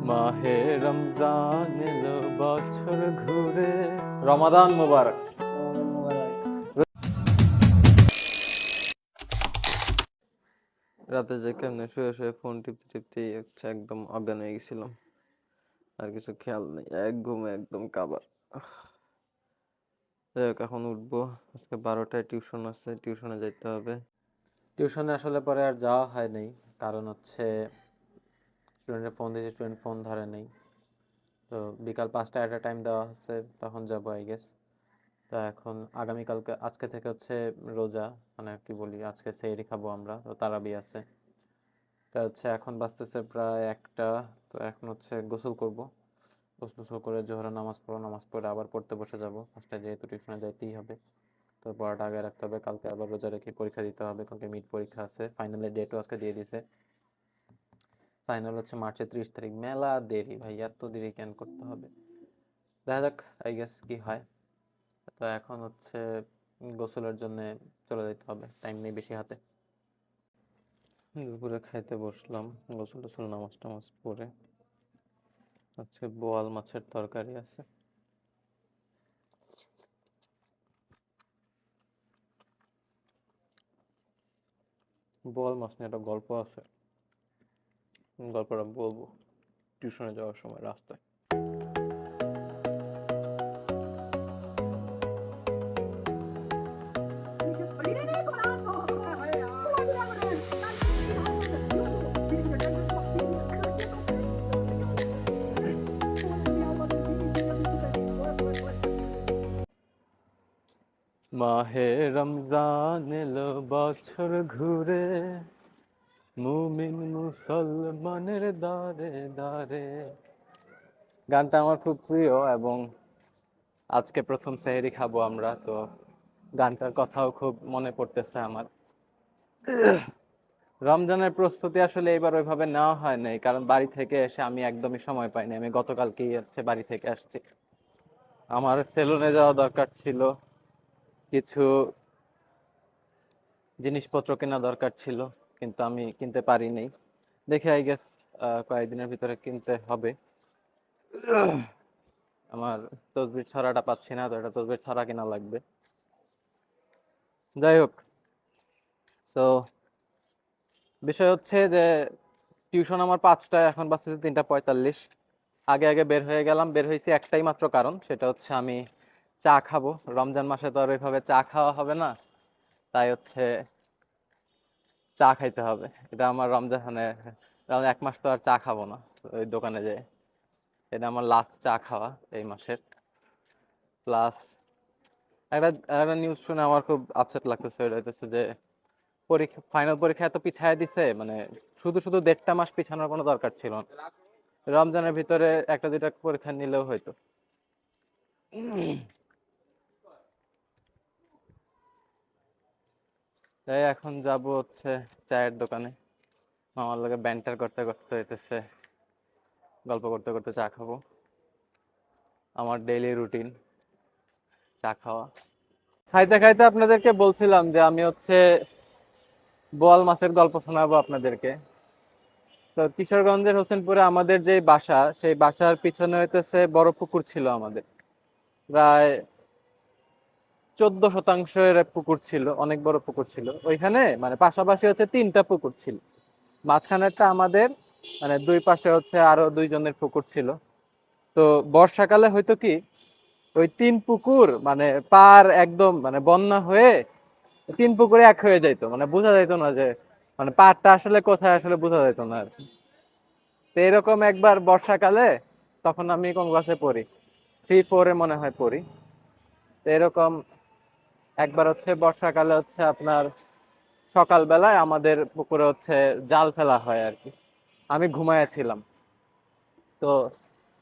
মাহে রমজান এলো বছর ঘুরে। রমাদান মুবারক। রাতে যে কেমনে শুয়ে শুয়ে ফোন টিপতে টিপতে হচ্ছে একদম অজ্ঞান হয়ে গেছিলাম, আর কিছু খেয়াল নেই, এক ঘুমে একদম কাবার। যাই হোক, এখন উঠবো। আজকে 12টায় টিউশন আছে, টিউশনে যেতে হবে। টিউশনে আসলে পরে আর যাওয়া হয় নাই, কারণ হচ্ছে স্টুডেন্টের ফোন দিয়েছে, স্টুডেন্ট ফোন ধরে নেই। তো বিকাল 5টায় একটা টাইম দেওয়া হচ্ছে, তখন যাবো আই গেস। তো এখন আগামীকালকে, আজকে থেকে হচ্ছে রোজা, মানে কি বলি, আজকে সেহরি খাবো আমরা, তো তারাবি আছে। তা হচ্ছে এখন বাজতেছে প্রায় 1টা। তো এখন হচ্ছে গোসল করব, গোসল করে জোহরের নামাজ পড়ো, নামাজ পড়ে আবার পড়তে বসে যাব। 5টায় যেহেতু টিউশনে যাইতেই হবে, তো পড়াটা আগে রাখতে হবে। কালকে আবার রোজা রেখে পরীক্ষা দিতে হবে, কালকে মিড পরীক্ষা আছে। ফাইনালের ডেটও আজকে দিয়ে দিছে। ফাইনাল হচ্ছে মার্চের 30 তারিখ। মেলা দেরি ভাই, এত দেরি কেন করতে হবে? দেখা যাক আই গেস কি হয়। তো এখন হচ্ছে গোসলের জন্য চলে যেতে হবে, টাইম নেই বেশি হাতে। দুপুরে খাইতে বসলাম, গোসল টোসল নামাজ টামাজ পড়ে। আজকে বোয়াল মাছের তরকারি আছে। বোয়াল মাছ নিয়ে একটা গল্প আছে, গল্পটা বলবো টিউশনে যাওয়ার সময় রাস্তায়। মাহে রমজান এলো বছর ঘুরে, মুমিন মুসলমানের দারে দারে। গানটা আমার খুব প্রিয়, এবং আজকে প্রথম সেহরি খাবো আমরা, তো গানটার কথাও খুব মনে পড়তেছে আমার। রমজানের প্রস্তুতি আসলে এবার ওইভাবে নেওয়া হয় নাই, কারণ বাড়ি থেকে এসে আমি একদমই সময় পাইনি। আমি গতকালকেই হচ্ছে বাড়ি থেকে আসছি। আমার সেলুনে যাওয়া দরকার ছিল, কিছু জিনিসপত্র কেনা দরকার ছিল, কিন্তু আমি কিনতে পারি নাই। দেখে আই গেস কয়েকদিনের ভিতরে কিনতে হবে। আমার তসবির ছড়াটা পাচ্ছি না, তো এটা তসবির ছড়া কেনা লাগবে। যাই হোক, সো বিষয় হচ্ছে যে টিউশন আমার 5টায়, এখন বাজছে 3টা 45। আগে আগে বের হয়ে গেলাম, বের হয়েছি একটাই মাত্র কারণ, সেটা হচ্ছে আমি চা খাবো। রমজান মাসে তো আর ওইভাবে চা খাওয়া হবে না, তাই হচ্ছে চা খাইতে হবে। এটা আমার রমজানে, 1 মাস তো আর চা খাবো না ওই দোকানে যেয়ে। এটা আমার লাস্ট চা খাওয়া এই মাসের। প্লাস একটা একটা নিউজ শুনে আমার খুব আপসেট লাগতেছে, এটা হইতেছে যে পরীক্ষা, ফাইনাল পরীক্ষা এত পিছায় দিছে, মানে শুধু শুধু 1.5 মাস পিছানোর কোনো দরকার ছিল না। রমজানের ভিতরে 1টা 2টা পরীক্ষা নিলেও হয়তো। তাই এখন যাব হচ্ছে চায়ের দোকানে, মামার লগে ব্যান্টার করতে করতে হইতেছে, গল্প করতে করতে চা খাবো। আমার ডেইলি রুটিন চা খাওয়া। খাইতে খাইতে আপনাদেরকে বলছিলাম যে আমি হচ্ছে বোয়াল মাছের গল্প শোনাবো আপনাদেরকে। তো কিশোরগঞ্জের হোসেনপুরে আমাদের যে বাসা, সেই বাসার পিছনে হইতেছে বড় পুকুর ছিল আমাদের। প্রায় 14 শতাংশের পুকুর ছিল, অনেক বড় পুকুর ছিল ওইখানে। মানে পাশাপাশি হচ্ছে 3টা পুকুর ছিল, মাঝখানেরটা আমাদের, মানে দুই পাশে হচ্ছে আরো 2জনের পুকুর ছিল। তো বর্ষাকালে হয়তো কি, ওই 3 পুকুর মানে পার একদম, মানে বন্যা হয়ে 3 পুকুরে এক হয়ে যাইতো, মানে বোঝা যাইতো না যে মানে পাড়টা আসলে কোথায়, আসলে বোঝা যাইতো না আর কি। তো এরকম একবার বর্ষাকালে, তখন আমি কোন ক্লাসে পড়ি, 3 4-এ মনে হয় পড়ি। তো এরকম একবার হচ্ছে বর্ষাকালে হচ্ছে আপনার সকালবেলায় আমাদের পুকুরে হচ্ছে জাল ফেলা হয় আর কি। আমি ঘুমাইয়াছিলাম, তো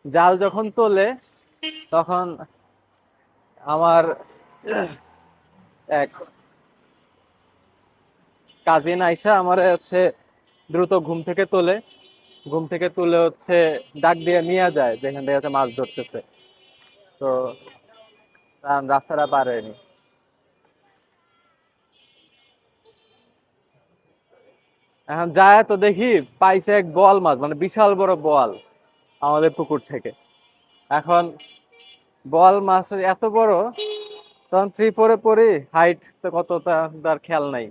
জাল যখন তোলে, তখন আমার এক কাজিন আইসা আমার হচ্ছে দ্রুত ঘুম থেকে তোলে, ঘুম থেকে তুলে হচ্ছে ডাক দিয়ে নিয়ে যায় যেখান থেকে হচ্ছে মাছ ধরতেছে। তো রাস্তাটা পার হয়নি। এখন যায় তো দেখি পাইছে এক বোয়াল মাছ, মানে বিশাল বড় বোয়াল। আমাদের পুকুর থেকে। এখন বল মাছ এত বড়, তখন 3-4-এ পড়ি, হাইট তো কতটা তার খেয়াল নাই,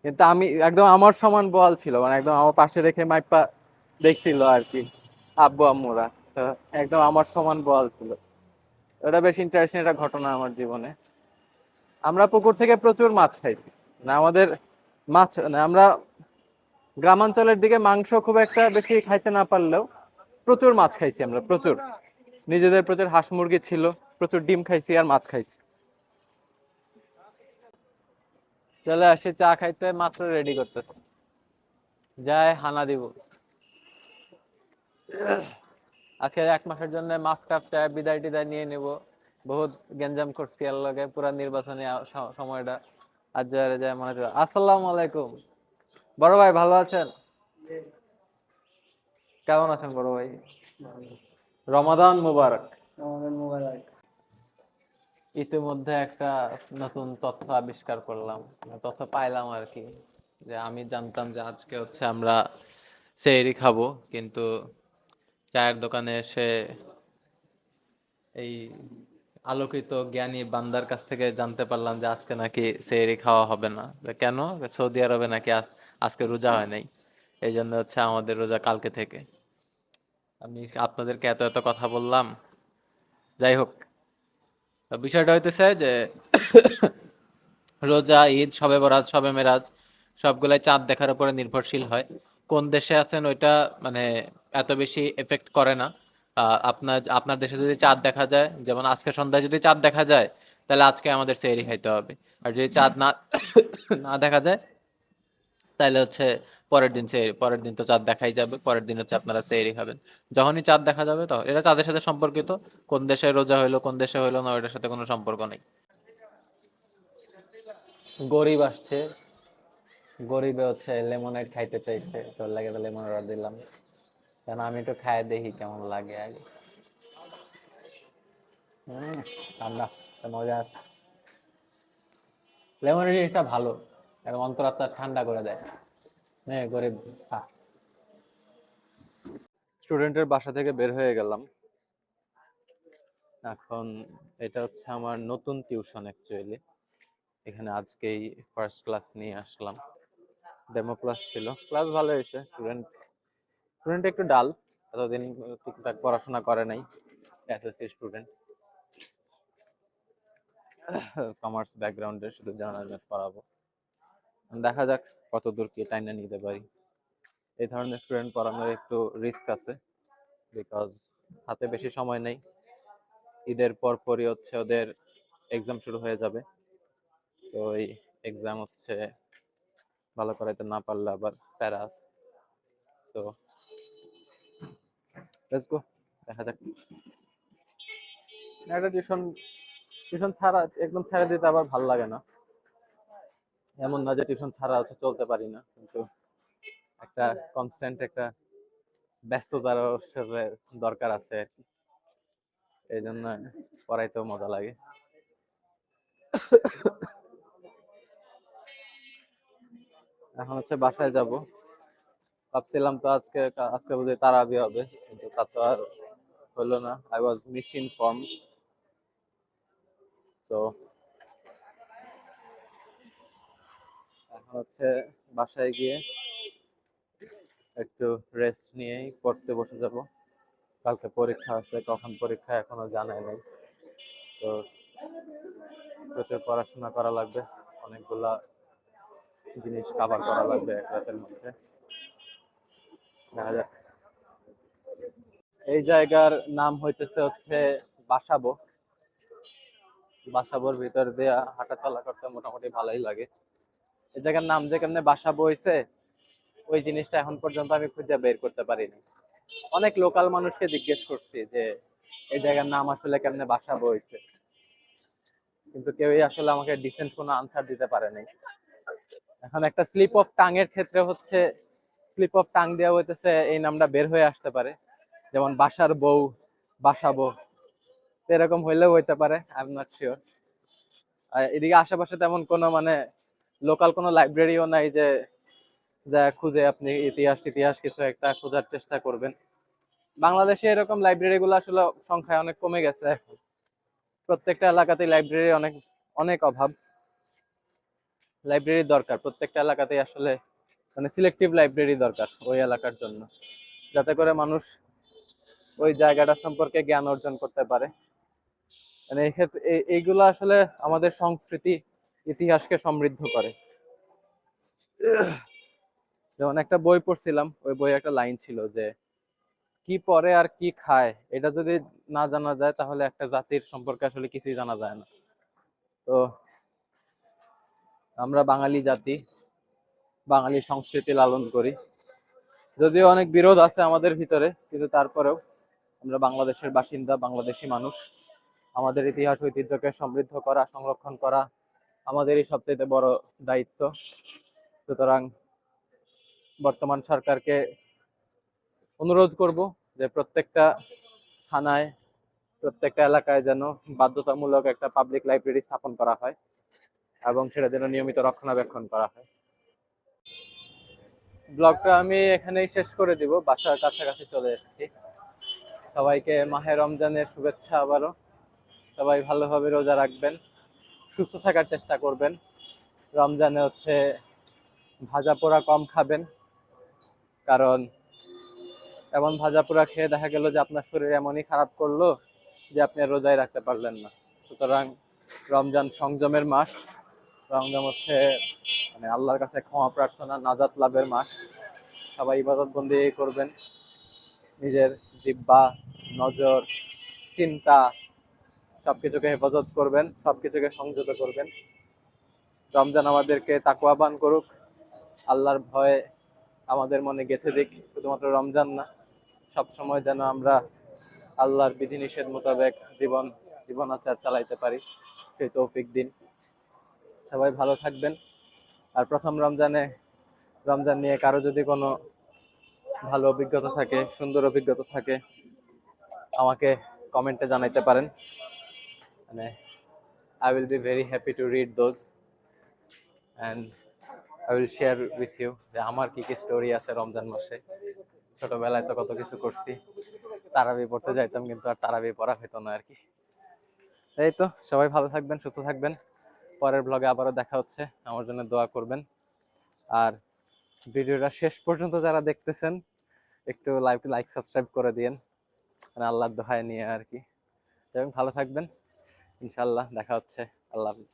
কিন্তু আমি একদম আমার সমান বল ছিল, মানে একদম আমার পাশে রেখে মাইপা দেখছিল আর কি আব্বু আম্মুরা। তো একদম আমার সমান বল ছিল। ওটা বেশ ইন্টারেস্টিং একটা ঘটনা আমার জীবনে। আমরা পুকুর থেকে প্রচুর মাছ খাইছি, না আমাদের মাছ না, আমরা গ্রামাঞ্চলের দিকে মাংস খুব একটা বেশি খাইতে না পারলেও প্রচুর মাছ খাইছি আমরা, প্রচুর। নিজেদের প্রচুর হাঁস মুরগি ছিল, প্রচুর ডিম খাইছি আর মাছ খাইছি। চলে আসি চা খাইতে, মাত্র রেডি করতেছি, যাই হানা দিব। আজকে 1 মাসের জন্য মাফ টাফ চায় বিদায় টিদায় নিয়ে নিব। বহুত গেঞ্জাম করছি এর লগে পুরা নির্বাচনী সময়টা। আজ যায় মনে হয়। আসসালামু আলাইকুম বড় ভাই, ভালো আছেন? কেমন আছেন বড় ভাই? রমাদান মুবারক। রমাদান মুবারক। ইতিমধ্যে একটা নতুন তথ্য আবিষ্কার করলাম, তথ্য পাইলাম আর কি, যে আমি জানতাম যে আজকে হচ্ছে আমরা সেহরি খাবো, কিন্তু চায়ের দোকানে এসে এই আলোকিত জ্ঞানী বান্দার কাছ থেকে জানতে পারলাম যে আজকে নাকি সেহরি খাওয়া হবে না। কেন? সৌদি আরবে নাকি আজকে রোজা হয় নাই, এই জন্য হচ্ছে আমাদের রোজা কালকে থেকে। আমি আপনাদেরকে এত এত কথা বললাম, যাই হোক। বিষয়টা হইতেছে যে রোজা, ঈদ, শবে বরাত, শবে মেরাজ সবগুলাই চাঁদ দেখার উপরে নির্ভরশীল হয়। কোন দেশে আছেন ওইটা মানে এত বেশি এফেক্ট করে না। আপনার আপনার দেশে যদি চাঁদ দেখা যায়, যেমন আজকে সন্ধ্যায় যদি চাঁদ দেখা যায়, তাহলে আজকে আমাদের সেহরি খাইতে হবে। আর যদি চাঁদ না না দেখা যায়, তাহলে হচ্ছে পরের দিন সেহরি, পরের দিন তো চাঁদ দেখাই যাবে, পরের দিন হচ্ছে আপনারা সেহরি খাবেন। যখনই চাঁদ দেখা যাবে তখন, এটা চাঁদের সাথে সম্পর্কিত। কোন দেশে রোজা হইলো কোন দেশে হইলো না, ওইটার সাথে কোনো সম্পর্ক নেই। গরিব আসছে, গরিবে হচ্ছে লেমনেড খাইতে চাইছে, তোর লাগে তো লেমন অর্ডার দিলাম, কারণ আমি একটু খায় দেখি কেমন লাগে আগে। ঠান্ডা, মজা আছে। লেমনের জিনিসটা ভালো, এবং অন্তরাত্মা ঠান্ডা করে দেয়। হ্যাঁ গরিব। স্টুডেন্টের বাসা থেকে বের হয়ে গেলাম। এখন এটা হচ্ছে আমার নতুন টিউশন অ্যাকচুয়ালি। এখানে আজকেই ফার্স্ট ক্লাস নিয়ে আসলাম। ডেমো ক্লাস ছিল, ক্লাস ভালো হয়েছে। স্টুডেন্ট স্টুডেন্ট একটু ডাল, এতদিন ঠিকঠাক পড়াশোনা করে নাই। এসএসসি স্টুডেন্ট, কমার্স ব্যাকগ্রাউন্ডে, শুধু জার্নাল ম্যাথ পড়াবো। দেখা যাক কত দূর কি টাইনা নিতে পারি। এই ধরনের স্টুডেন্ট পড়ানোর একটু রিস্ক আছে, বিকজ হাতে বেশি সময় নেই। ঈদের পরপরই হচ্ছে ওদের এক্সাম শুরু হয়ে যাবে। তো এই এক্সাম হচ্ছে ভালো করাইতে না পারলে আবার প্যারা আছে। সো লেটস গো, দেখা যাক। একটা টিউশন টিউশন ছাড়া একদম ছেড়ে দিতে আবার ভালো লাগে না। এমন না যে টিউশন ছাড়া হচ্ছে চলতে পারি না, কিন্তু একটা কনস্ট্যান্ট একটা ব্যস্ততার সাথে দরকার আছে আর কি। এই জন্য পড়াইতেও মজা লাগে। এখন হচ্ছে বাসায় যাব। ভাবছিলাম তো আজকে আজকে বুঝি তারাবি হবে, কিন্তু তা তো আর হলো না। I was misinformed. তো এখন হচ্ছে বাসায় গিয়ে একটু রেস্ট নিয়েই পড়তে বসে যাব। কালকে পরীক্ষা আছে, কখন পরীক্ষা এখনো জানাই নাই। তো প্রচুর পড়াশোনা করা লাগবে, অনেকগুলা জিনিস কভার করা লাগবে এক রাতের মধ্যে। দেখা যাক। এই জায়গার নাম হইতেছে হচ্ছে বাসাবো। বাসাবোর ভিতর দিয়ে হাঁটা চলা করতে মোটামুটি ভালোই লাগে। এই জায়গার নাম যে কেমনে বাসাবো হইছে, ওই জিনিসটা এখন পর্যন্ত আমি খুঁজে বের করতে পারিনি। অনেক লোকাল মানুষকে জিজ্ঞেস করছি যে এই জায়গার নাম আসলে কেমনে বাসাবো হইছে, কিন্তু কেউই আসলে আমাকে ডিসেন্ট কোনো আনসার দিতে পারে নাই। এখন একটা স্লিপ অফ টাং এর ক্ষেত্রে হচ্ছে, স্লিপ অফ টাং দেওয়া হইতেছে এই নামটা বের হয়ে আসতে পারে, যেমন বাসার বউ, বাসাবো, এরকম হইলেও হইতে পারে, আই এম নট শিওর। এদিকে আশেপাশে তেমন কোনো মানে লোকাল কোনো লাইব্রেরিও নাই যে যা খুঁজে আপনি ইতিহাস টিতিহাস কিছু একটা খোঁজার চেষ্টা করবেন। বাংলাদেশে এরকম লাইব্রেরি গুলো আসলে সংখ্যায় অনেক কমে গেছে এখন। প্রত্যেকটা এলাকাতেই লাইব্রেরি অনেক অনেক অভাব। লাইব্রেরি দরকার প্রত্যেকটা এলাকাতেই আসলে, মানে সিলেক্টিভ লাইব্রেরি দরকার ওই এলাকার জন্য, যাতে করে মানুষ ওই জায়গাটা সম্পর্কে জ্ঞান অর্জন করতে পারে। মানে এই ক্ষেত্রে এইগুলো আসলে আমাদের সংস্কৃতি ইতিহাসকে সমৃদ্ধ করে। যেমন একটা বই পড়ছিলাম, ওই বইয়ে একটা লাইন ছিল যে কি পরে আর কি খায় এটা যদি না জানা যায় তাহলে একটা জাতির সম্পর্কে আসলে কিছুই জানা যায় না। তো আমরা বাঙালি জাতি, বাঙালি সংস্কৃতি লালন করি, যদিও অনেক বিরোধ আছে আমাদের ভিতরে, কিন্তু তারপরেও আমরা বাংলাদেশের বাসিন্দা, বাংলাদেশি মানুষ। আমাদের ইতিহাস ঐতিহ্যকে সমৃদ্ধ করা, সংরক্ষণ করা আমাদেরই সবচেয়ে বড় দায়িত্ব। সুতরাং বর্তমান সরকারকে অনুরোধ করব যে প্রত্যেকটা থানায়, প্রত্যেকটা এলাকায় যেন বাধ্যতামূলক একটা পাবলিক লাইব্রেরি স্থাপন করা হয় এবং সেটা যেন নিয়মিত রক্ষণাবেক্ষণ করা হয়। ব্লগটা আমি এখানেই শেষ করে দিব, বাসার কাছাকাছি চলে এসেছি। সবাইকে মাহে রমজানের শুভেচ্ছা আবারও। সবাই ভালোভাবে রোজা রাখবেন, সুস্থ থাকার চেষ্টা করবেন। রমজানে ভাজা পোড়া কম খাবেন, কারণ এমন ভাজা পোড়া খেয়ে দেখা গেল যে আপনার শরীর এমনই খারাপ করলো যে আপনি আর রোজাই রাখতে পারলেন না। সুতরাং রমজান সংযমের মাস। রমজান মানে আল্লাহর কাছে ক্ষমা প্রার্থনা, নাজাত লাভের মাস। সবাই ইবাদত বন্দি করবেন, নিজের জিহ্বা, নজর, চিন্তা সবকিছুকে হেফাজত করবেন, সবকিছুকে সংযত করবেন। রমজান আমাদেরকে তাকওয়াবান করুক, আল্লাহর ভয় আমাদের মনে গেঁথে দিক। শুধুমাত্র রমজান না, সব সময় যেন আমরা আল্লাহর বিধিনিষেধ মোতাবেক জীবনাচার চালাইতে পারি, সেই তৌফিক দিন। সবাই ভালো থাকবেন। আর প্রথম রমজান নিয়ে কারো যদি কোনো ভালো অভিজ্ঞতা থাকে, সুন্দর অভিজ্ঞতা থাকে, আমাকে কমেন্টে জানাইতে পারেন। মানে I will be very happy to read those and I will share with you যে আমার কি কি স্টোরি আছে রমজান মাসে। ছোটবেলায় তো কত কিছু করছি, তারাবি পড়তে যাইতাম কিন্তু আর তারাবি পড়া হইতো না আর কি। এই তো, সবাই ভালো থাকবেন, সুস্থ থাকবেন। পরের ব্লগে আবারও দেখা হচ্ছে, আমার জন্য দোয়া করবেন। আর ভিডিওটা শেষ পর্যন্ত যারা দেখতেছেন একটু লাইক সাবস্ক্রাইব করে দিয়েন, মানে আল্লাহর দোহায় নিয়ে আর কি। এবং ভালো থাকবেন, ইনশাল্লাহ দেখা হচ্ছে। আল্লাহ হাফিজ।